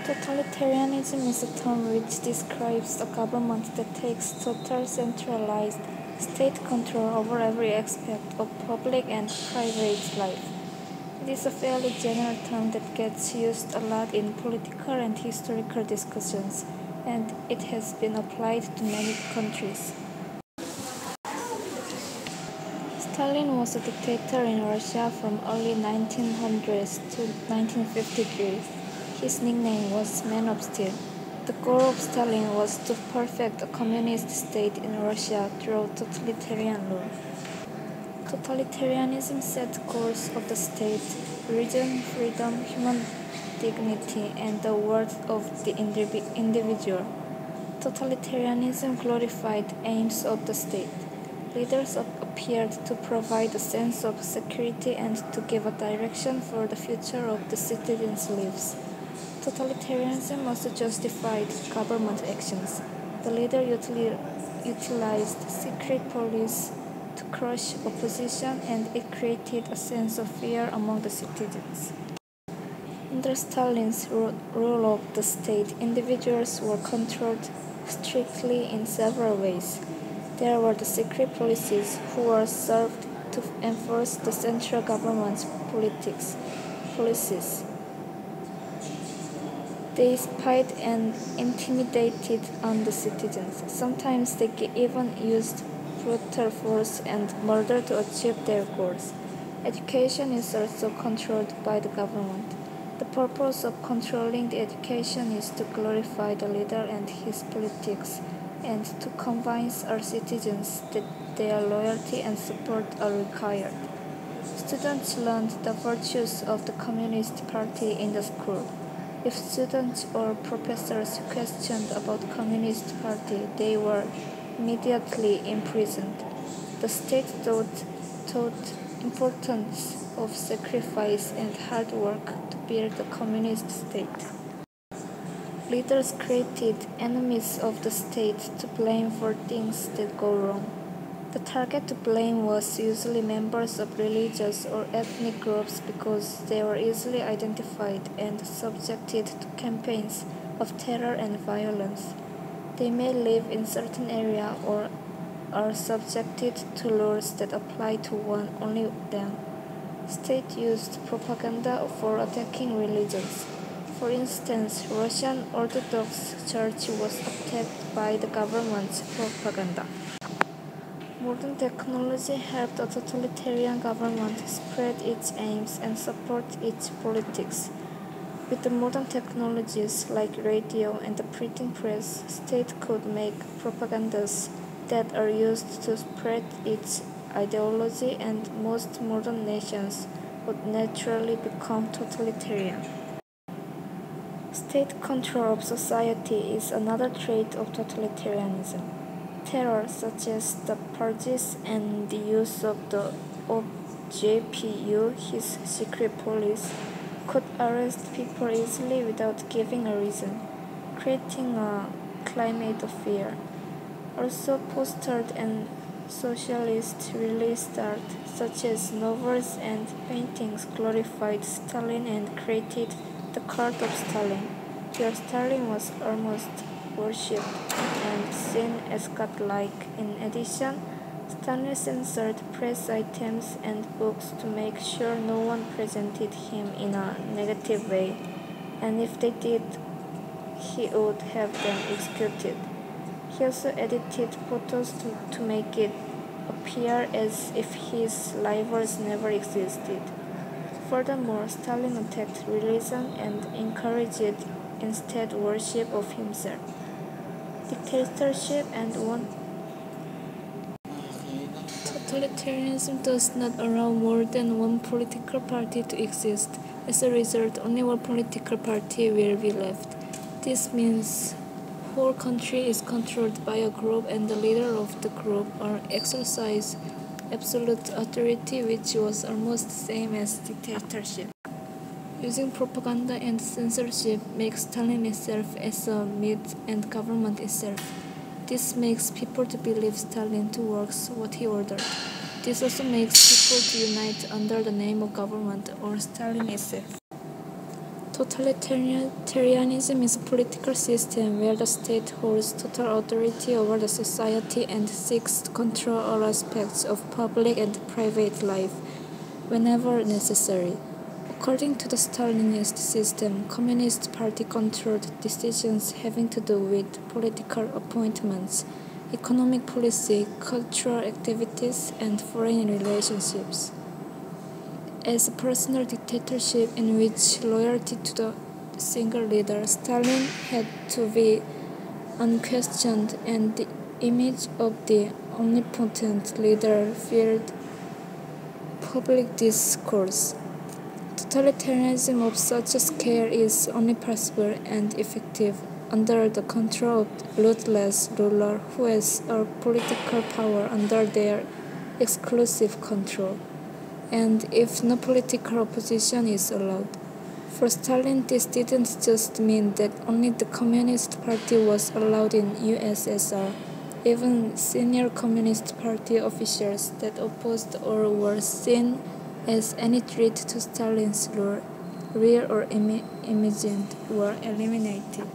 Totalitarianism is a term which describes a government that takes total centralized state control over every aspect of public and private life. It is a fairly general term that gets used a lot in political and historical discussions, and it has been applied to many countries. Stalin was a dictator in Russia from early 1900s to 1953. His nickname was Man of Steel. The goal of Stalin was to perfect a communist state in Russia through totalitarian rule. Totalitarianism set goals of the state: religion, freedom, human dignity, and the worth of the individual. Totalitarianism glorified aims of the state. Leaders appeared to provide a sense of security and to give a direction for the future of the citizens' lives. Totalitarianism also justified government actions. The leader utilized secret police to crush opposition, and it created a sense of fear among the citizens. Under Stalin's rule of the state, individuals were controlled strictly in several ways. There were the secret policies who were served to enforce the central government's policies. They spied and intimidated on the citizens. Sometimes they even used brutal force and murder to achieve their goals. Education is also controlled by the government. The purpose of controlling the education is to glorify the leader and his politics, and to convince our citizens that their loyalty and support are required. Students learned the virtues of the Communist Party in the school. If students or professors questioned about the Communist Party, they were immediately imprisoned. The state taught importance of sacrifice and hard work to build the communist state. Leaders created enemies of the state to blame for things that go wrong. The target to blame was usually members of religious or ethnic groups because they were easily identified and subjected to campaigns of terror and violence. They may live in certain area or are subjected to laws that apply to only them. State used propaganda for attacking religions. For instance, Russian Orthodox Church was attacked by the government's propaganda. Modern technology helped a totalitarian government spread its aims and support its politics. With the modern technologies like radio and the printing press, state could make propagandas that are used to spread its ideology, and most modern nations would naturally become totalitarian. State control of society is another trait of totalitarianism. Terror, such as the purges and the use of the JPU, his secret police, could arrest people easily without giving a reason, creating a climate of fear. Also, posters and socialist released art, such as novels and paintings, glorified Stalin and created the cult of Stalin, where Stalin was almost worshipped and seen as godlike. In addition, Stalin censored press items and books to make sure no one presented him in a negative way, and if they did, he would have them executed. He also edited photos to make it appear as if his rivals never existed. Furthermore, Stalin attacked religion and encouraged instead worship of himself. Dictatorship and totalitarianism does not allow more than one political party to exist. As a result, only one political party will be left. This means whole country is controlled by a group, and the leader of the group exercise absolute authority, which was almost the same as dictatorship. Using propaganda and censorship makes Stalin itself as a myth and government itself. This makes people to believe Stalin to works what he ordered. This also makes people to unite under the name of government or Stalin itself. Totalitarianism is a political system where the state holds total authority over the society and seeks to control all aspects of public and private life whenever necessary. According to the Stalinist system, Communist Party controlled decisions having to do with political appointments, economic policy, cultural activities, and foreign relationships. As a personal dictatorship in which loyalty to the single leader, Stalin had to be unquestioned, and the image of the omnipotent leader filled public discourse. Totalitarianism of such a scale is only possible and effective under the control of a ruthless ruler who has all political power under their exclusive control, and if no political opposition is allowed. For Stalin, this didn't just mean that only the Communist Party was allowed in USSR. Even senior Communist Party officials that opposed or were seen as any threat to Stalin's rule, real or imagined, were eliminated.